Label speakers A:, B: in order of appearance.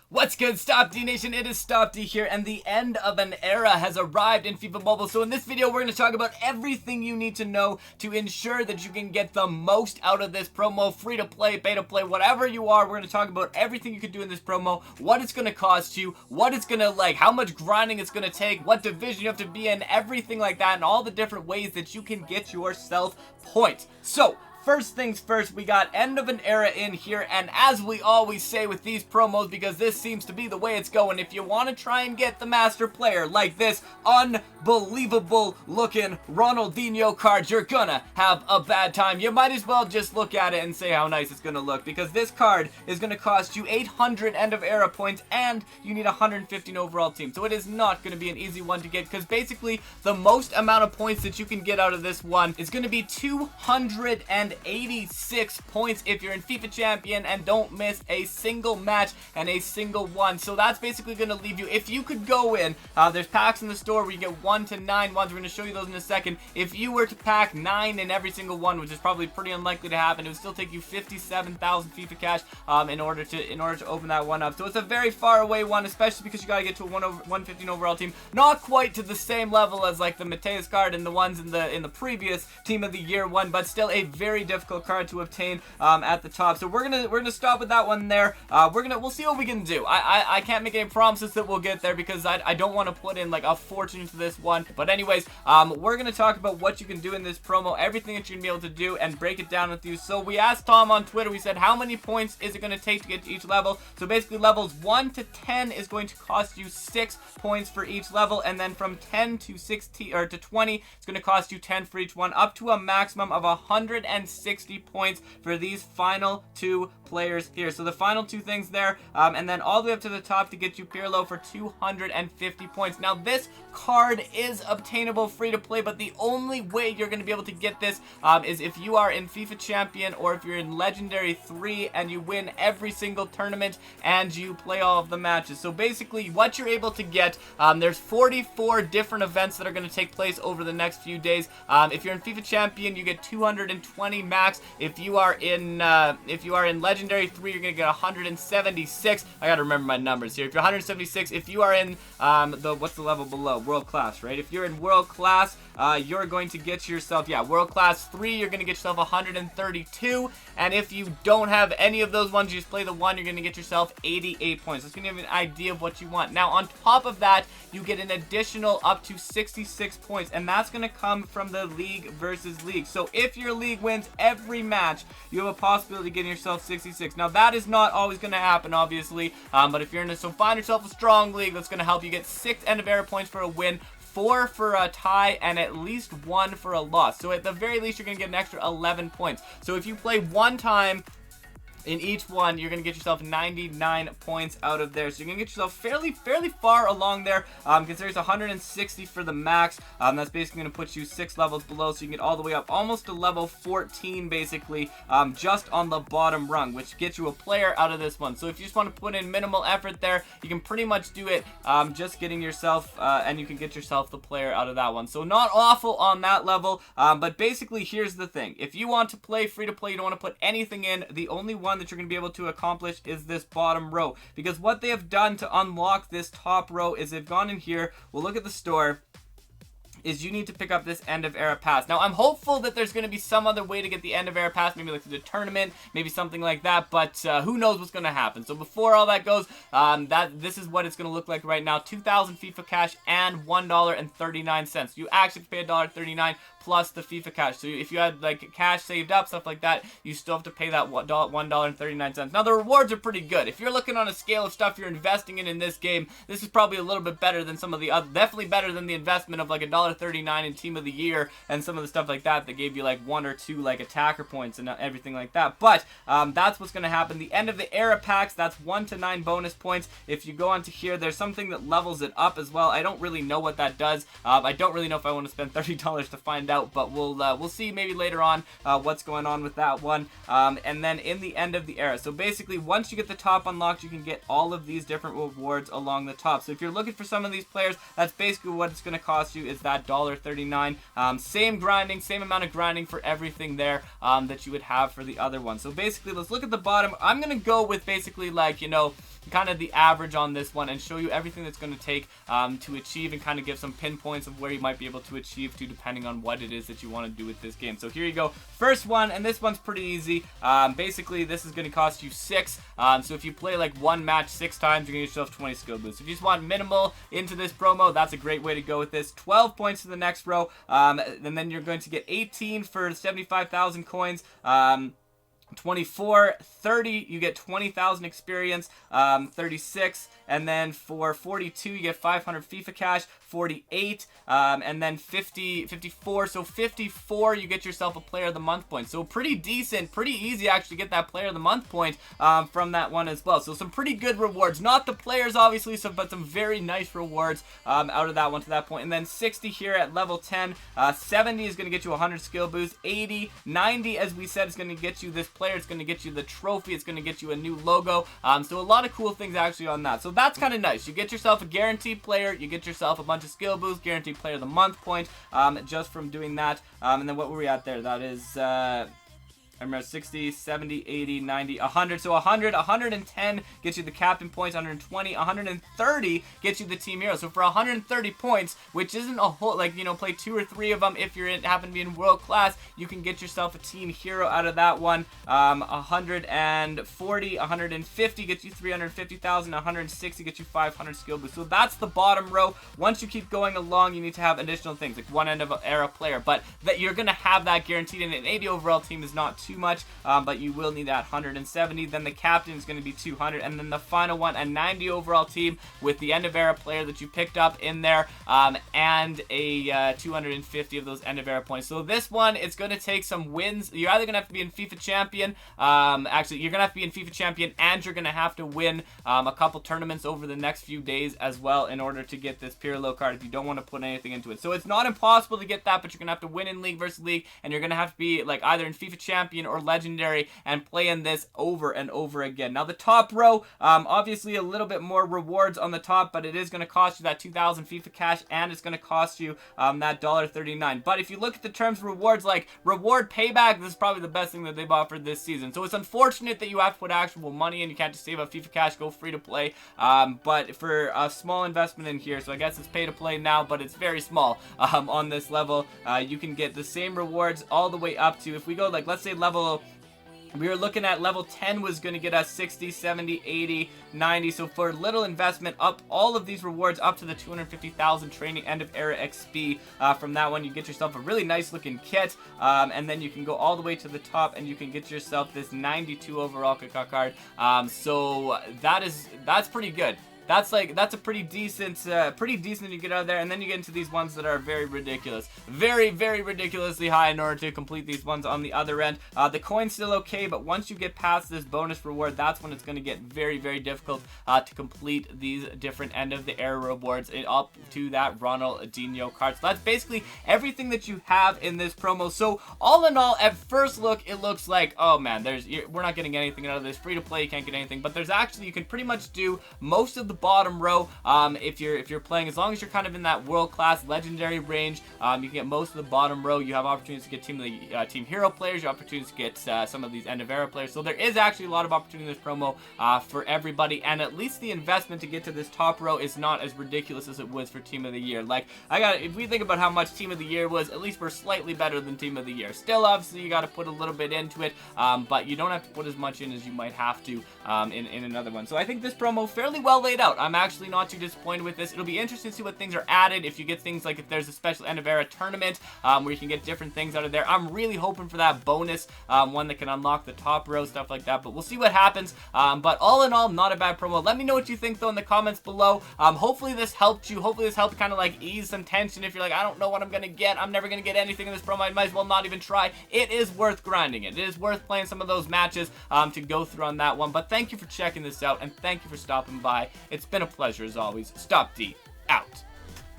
A: What's good, Stopde Nation? It is Stopde here, and the end of an era has arrived in FIFA Mobile. So in this video, we're going to talk about everything you need to know to ensure that you can get the most out of this promo, free to play, pay to play, whatever you are. We're going to talk about everything you can do in this promo, what it's going to cost you, what it's going to how much grinding it's going to take, what division you have to be in, everything like that, and all the different ways that you can get yourself points. So first things first, we got end of an era in here, and as we always say with these promos, because this seems to be the way it's going, if you want to try and get the master player like this unbelievable looking Ronaldinho card, you're gonna have a bad time. You might as well just look at it and say how nice it's gonna look, because this card is gonna cost you 800 end of era points, and you need 115 overall team, so it is not gonna be an easy one to get, because basically the most amount of points that you can get out of this one is gonna be 286 points if you're in FIFA Champion and don't miss a single match and a single one. So that's basically going to leave you, if you could go in, there's packs in the store where you get 1 to 9 ones. We're going to show you those in a second. If you were to pack 9 in every single one, which is probably pretty unlikely to happen, it would still take you 57,000 FIFA cash in order to open that one up. So it's a very far away one, especially because you got to get to a 115 overall team. Not quite to the same level as like the Mateus card and the ones in the previous Team of the Year one, but still a very difficult card to obtain at the top. So we're gonna stop with that one there. We'll see what we can do. I can't make any promises that we'll get there, because I don't want to put in like a fortune into this one. But anyways, we're gonna talk about what you can do in this promo, everything that you're gonna be able to do, and break it down with you. So we asked Tom on Twitter, we said, how many points is it gonna take to get to each level? So basically levels 1 to 10 is going to cost you 6 points for each level, and then from 10 to 16 or to 20 it's going to cost you 10 for each one, up to a maximum of 160 points for these final 2 players here. So the final 2 things there, and then all the way up to the top to get you Pirlo for 250 points. Now this card is obtainable free to play, but the only way you're going to be able to get this is if you are in FIFA Champion, or if you're in Legendary 3 and you win every single tournament and you play all of the matches. So basically what you're able to get, there's 44 different events that are going to take place over the next few days. If you're in FIFA Champion, you get 220 max. If you are in Legendary 3, you're gonna get 176. I gotta remember my numbers here. If you're 176, if you are in what's the level below? World Class, right? If you're in World Class, you're going to get yourself, World Class 3, you're gonna get yourself 132. And if you don't have any of those ones, you just play the one, you're gonna get yourself 88 points. That's gonna give you an idea of what you want. Now, on top of that, you get an additional up to 66 points, and that's gonna come from the league versus league. So if your league wins every match, you have a possibility of getting yourself 66. Now that is not always going to happen, obviously, but if you're in so find yourself a strong league that's going to help you get 6 end of era points for a win, 4 for a tie, and at least 1 for a loss. So at the very least, you're going to get an extra 11 points. So if you play one time in each one, you're going to get yourself 99 points out of there. So you're going to get yourself fairly far along there, because there's 160 for the max. That's basically going to put you 6 levels below, so you can get all the way up almost to level 14, basically, just on the bottom rung, which gets you a player out of this one. So if you just want to put in minimal effort there, you can pretty much do it just getting yourself, and you can get yourself the player out of that one. So not awful on that level, but basically here's the thing. If you want to play free to play, you don't want to put anything in, the only one that you're going to be able to accomplish is this bottom row, because what they have done to unlock this top row is they've gone in here, we'll look at the store, is you need to pick up this end of era pass. Now I'm hopeful that there's going to be some other way to get the end of era pass, maybe like through the tournament, maybe something like that, but who knows what's going to happen. So before all that goes, this is what it's going to look like right now. 2,000 FIFA cash and $1.39. You actually have to pay $1.39 plus the FIFA cash. So if you had like cash saved up, stuff like that, you still have to pay that $1.39. Now the rewards are pretty good. If you're looking on a scale of stuff you're investing in this game, this is probably a little bit better than some of the other, definitely better than the investment of like $1.39 in Team of the Year and some of the stuff like that that gave you like 1 or 2 like attacker points and everything like that. But that's what's going to happen. The end of the era packs, that's 1 to 9 bonus points. If you go onto here, there's something that levels it up as well. I don't really know what that does. I don't really know if I want to spend $30 to find out, but we'll see maybe later on what's going on with that one. And then in the end of the era, so basically once you get the top unlocked, you can get all of these different rewards along the top. So if you're looking for some of these players, that's basically what it's going to cost you, is that $1.39. Same grinding, same amount of grinding for everything there that you would have for the other one. So basically, let's look at the bottom. I'm going to go with basically like, you know, kind of the average on this one and show you everything that's going to take to achieve, and kind of give some pinpoints of where you might be able to achieve to, depending on what it is that you want to do with this game. So here you go. First one, and this one's pretty easy. Basically, this is going to cost you 6. So if you play like one match 6 times, you're going to get yourself 20 skill boosts. If you just want minimal into this promo, that's a great way to go with this. 12 points to the next row, and then you're going to get 18 for 75,000 coins. 24, 30, you get 20,000 experience, 36, and then for 42, you get 500 FIFA cash, 48, and then 54, so 54, you get yourself a Player of the Month point. So pretty decent, pretty easy actually to get that Player of the Month point from that one as well. So some pretty good rewards, not the players obviously, but some very nice rewards out of that one to that point. And then 60 here at level 10, 70 is going to get you 100 skill boost, 80, 90, as we said, is going to get you this player, it's going to get you the trophy, it's going to get you a new logo, so a lot of cool things actually on that. So that's kind of nice. You get yourself a guaranteed player, you get yourself a bunch of skill boosts, guaranteed Player of the Month point, just from doing that. And then what were we at there? That is I remember 60, 70, 80, 90, 100. So 100, 110 gets you the captain points, 120, 130 gets you the team hero. So for 130 points, which isn't a whole, like, you know, play 2 or 3 of them if you're happen to be in world class, you can get yourself a team hero out of that one. 140, 150 gets you 350,000, 160 gets you 500 skill boost. So that's the bottom row. Once you keep going along, you need to have additional things like one end of an era player, but that you're going to have that guaranteed, and an 80 overall team is not too much, but you will need that 170. Then the captain is going to be 200, and then the final one, a 90 overall team with the end of era player that you picked up in there, and a 250 of those end of era points. So this one, it's going to take some wins. You're either going to have to be in FIFA champion, actually you're going to have to be in FIFA champion, and you're going to have to win a couple tournaments over the next few days as well in order to get this Pirlo card if you don't want to put anything into it. So it's not impossible to get that, but you're going to have to win in league versus league, and you're going to have to be like either in FIFA champion or legendary and playing this over and over again. Now the top row, obviously a little bit more rewards on the top, but it is going to cost you that 2,000 FIFA cash, and it's going to cost you that $1.39. But if you look at the terms of rewards, like reward payback, this is probably the best thing that they've offered this season. So it's unfortunate that you have to put actual money in. You can't just save up FIFA cash, go free to play. But for a small investment in here, so I guess it's pay to play now, but it's very small on this level. You can get the same rewards all the way up to, if we go like, let's say level, we were looking at level 10 was going to get us 60, 70, 80, 90. So for little investment, up all of these rewards up to the 250,000 training end of era XP. From that one, you get yourself a really nice looking kit, and then you can go all the way to the top and you can get yourself this 92 overall card. So that's pretty good. That's a pretty decent you get out of there, and then you get into these ones that are very ridiculous, very ridiculously high in order to complete these ones on the other end. The coin's still okay, but once you get past this bonus reward, that's when it's going to get very difficult to complete these different end of the era rewards up to that Ronaldinho card. So that's basically everything that you have in this promo. So all in all, at first look, it looks like, oh man, we're not getting anything out of this. Free to play, you can't get anything, but there's actually, you can pretty much do most of the bottom row if you're playing, as long as you're kind of in that world class legendary range. You can get most of the bottom row. You have opportunities to get team hero players, you have opportunities to get some of these end of era players. So there is actually a lot of opportunity in this promo for everybody, and at least the investment to get to this top row is not as ridiculous as it was for team of the year. Like, if we think about how much team of the year was, at least we're slightly better than team of the year. Still, obviously you got to put a little bit into it, but you don't have to put as much in as you might have to in another one. So I think this promo fairly well laid out. I'm actually not too disappointed with this. It'll be interesting to see what things are added. If you get things like, if there's a special end of era tournament where you can get different things out of there. I'm really hoping for that bonus one that can unlock the top row, stuff like that, but we'll see what happens. But all in all, not a bad promo. Let me know what you think though in the comments below. Hopefully this helped you. Hopefully this helped kind of like ease some tension. If you're like, I don't know what I'm gonna get, I'm never gonna get anything in this promo, I might as well not even try. It is worth grinding it. It is worth playing some of those matches to go through on that one. But thank you for checking this out, and thank you for stopping by. It's been a pleasure as always. Stopde out.